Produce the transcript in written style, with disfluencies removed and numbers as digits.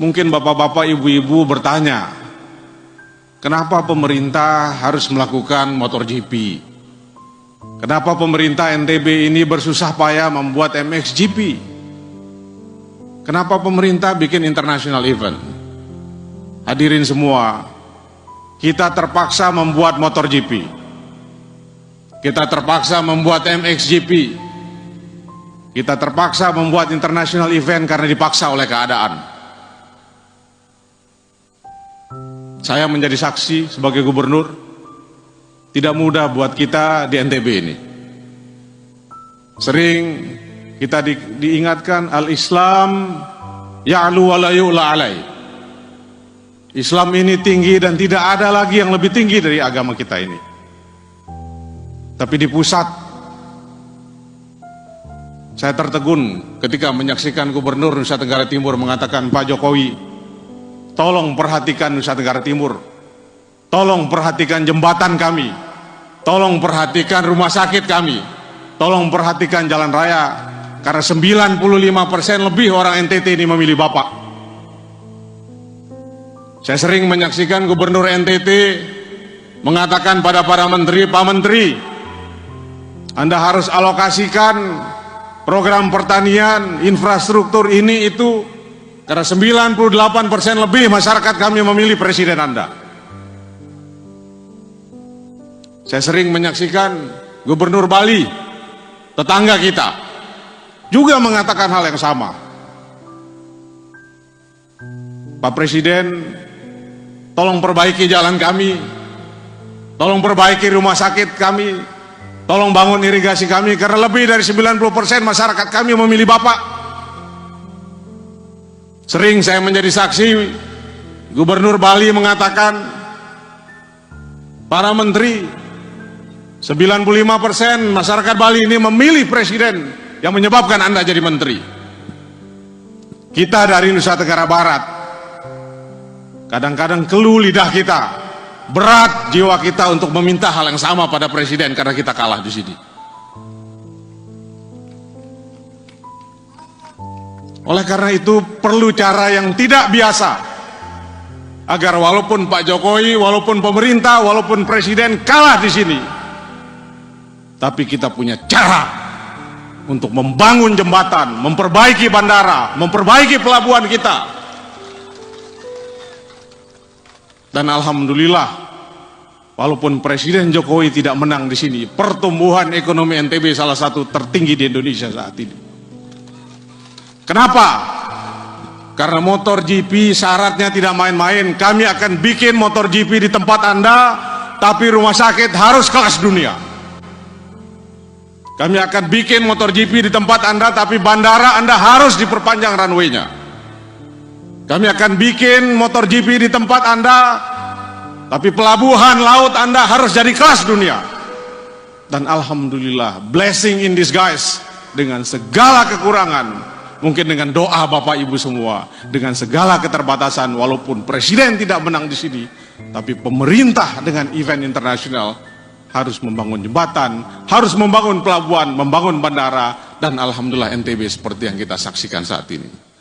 Mungkin bapak-bapak, ibu-ibu bertanya, kenapa pemerintah harus melakukan MotoGP? Kenapa pemerintah NTB ini bersusah payah membuat MXGP? Kenapa pemerintah bikin international event? Hadirin semua, kita terpaksa membuat MotoGP, kita terpaksa membuat MXGP, kita terpaksa membuat international event karena dipaksa oleh keadaan. Saya menjadi saksi sebagai gubernur, tidak mudah buat kita di NTB ini. Sering kita diingatkan al-Islam ya'lu wa la yu'la alai. Islam ini tinggi dan tidak ada lagi yang lebih tinggi dari agama kita ini. Tapi di pusat, saya tertegun ketika menyaksikan Gubernur Nusa Tenggara Timur mengatakan, Pak Jokowi, tolong perhatikan Nusa Tenggara Timur, tolong perhatikan jembatan kami, tolong perhatikan rumah sakit kami, tolong perhatikan jalan raya, karena 95% lebih orang NTT ini memilih Bapak. Saya sering menyaksikan Gubernur NTT mengatakan pada para menteri, Pak Menteri, Anda harus alokasikan program pertanian, infrastruktur ini itu, karena 98% lebih masyarakat kami memilih presiden Anda. Saya sering menyaksikan Gubernur Bali, tetangga kita, juga mengatakan hal yang sama. Pak Presiden, tolong perbaiki jalan kami, tolong perbaiki rumah sakit kami, tolong bangun irigasi kami, karena lebih dari 90% masyarakat kami memilih Bapak. Sering saya menjadi saksi, Gubernur Bali mengatakan, para menteri, 95% masyarakat Bali ini memilih presiden yang menyebabkan Anda jadi menteri. Kita dari Nusa Tenggara Barat, kadang-kadang keluh lidah kita, berat jiwa kita untuk meminta hal yang sama pada presiden karena kita kalah di sini. Oleh karena itu perlu cara yang tidak biasa agar walaupun Pak Jokowi, walaupun pemerintah, walaupun presiden kalah di sini, tapi kita punya cara untuk membangun jembatan, memperbaiki bandara, memperbaiki pelabuhan kita. Dan alhamdulillah, walaupun Presiden Jokowi tidak menang di sini, pertumbuhan ekonomi NTB salah satu tertinggi di Indonesia saat ini. Kenapa? Karena MotoGP syaratnya tidak main-main. Kami akan bikin MotoGP di tempat Anda, tapi rumah sakit harus kelas dunia. Kami akan bikin MotoGP di tempat Anda, tapi bandara Anda harus diperpanjang runway-nya. Kami akan bikin MotoGP di tempat Anda, tapi pelabuhan laut Anda harus jadi kelas dunia. Dan alhamdulillah, blessing in disguise, dengan segala kekurangan, mungkin dengan doa Bapak Ibu semua, dengan segala keterbatasan, walaupun presiden tidak menang di sini, tapi pemerintah dengan event internasional harus membangun jembatan, harus membangun pelabuhan, membangun bandara, dan alhamdulillah NTB seperti yang kita saksikan saat ini.